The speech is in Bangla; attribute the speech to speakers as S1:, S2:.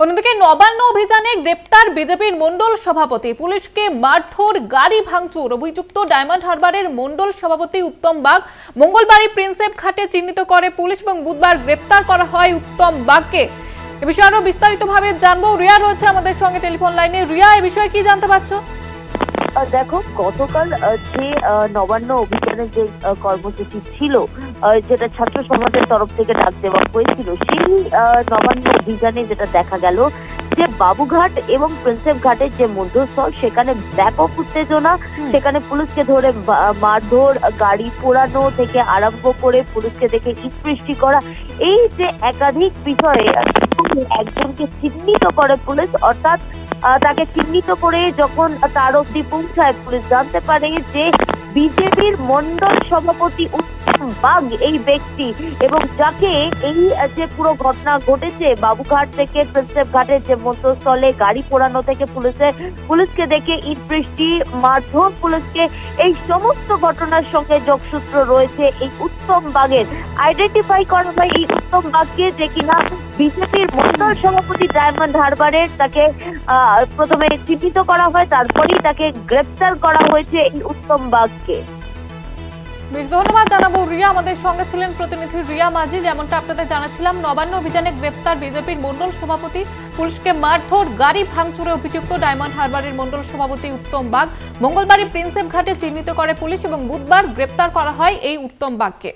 S1: অন্যদিকে নবান্ন অভিযানে গ্রেপ্তার বিজেপির মন্ডল সভাপতি, পুলিশকে মারধর, গাড়ি ভাঙচুর অভিযুক্ত ডায়মন্ড হারবারের মন্ডল সভাপতি উত্তম বাগ মঙ্গলবারই প্রিন্সেপ ঘাটে চিহ্নিত করে পুলিশ এবং বুধবার গ্রেপ্তার করা হয় উত্তম বাগকে। এ বিষয়ে আরো বিস্তারিতভাবে জানবো। রিয়া রয়েছে আমাদের সঙ্গে টেলিফোন লাইনে। রিয়া, এই বিষয়ে কি জানতে পারছো?
S2: দেখো, গতকাল যে নবান্ন অভিযানের যে কর্মসূচি ছিল, যেটা ছাত্র সমাজের তরফ থেকে ডাক দেওয়া হয়েছিল, সেই নবান্ন অভিযানে যেটা দেখা গেল যে বাবুঘাট এবং প্রিন্সেপ ঘাটের যে মধ্যস্থল, সেখানে ব্যাপক উত্তেজনা। সেখানে পুলিশকে ধরে মারধর, গাড়ি পোড়ানো থেকে আরম্ভ করে পুলিশকে দেখে ইটবৃষ্টি করা, এই যে একাধিক বিষয়ে একজনকে চিহ্নিত করে পুলিশ, অর্থাৎ তাকে চিহ্নিত করে যখন তার অব্দি পৌঁছায়, পুলিশ জানতে পারে যে বিজেপির মন্ডল সভাপতি উত্তম বাগ এই ব্যক্তি, এবং যাকে এই যে পুরো ঘটনা ঘটেছে বাবুঘাট থেকে প্রিন্সেপ ঘাটের যে মধ্যস্থলে গাড়ি পোড়ানো থেকে পুলিশকে দেখে ইট বৃষ্টি, মারধর পুলিশকে, এই সমস্ত ঘটনার সঙ্গে যোগসূত্র রয়েছে এই উত্তম বাগের। আইডেন্টিফাই করা হয় এই উত্তম বাগকে, যে কিনা বিজেপির মন্ডল সভাপতি ডায়মন্ড হারবারের। তাকে প্রথমে চিহ্নিত করা হয়, তারপরেই তাকে গ্রেপ্তার করা হয়েছে এই উত্তম বাগকে।
S1: বেশ ধন্যবাদ জানাবো রিয়া। আমাদের সঙ্গে ছিলেন প্রতিনিধি রিয়া মাঝি। যেমনটা আপনাদের জানাচ্ছিলাম, নবান্ন অভিযানে গ্রেপ্তার বিজেপির মন্ডল সভাপতি, পুলিশকে মারধর, গাড়ি ভাঙচুরে অভিযুক্ত ডায়মন্ড হারবারের মন্ডল সভাপতি উত্তম বাগ মঙ্গলবারই প্রিন্সেপ ঘাটে চিহ্নিত করে পুলিশ এবং বুধবার গ্রেপ্তার করা হয় এই উত্তম বাগকে।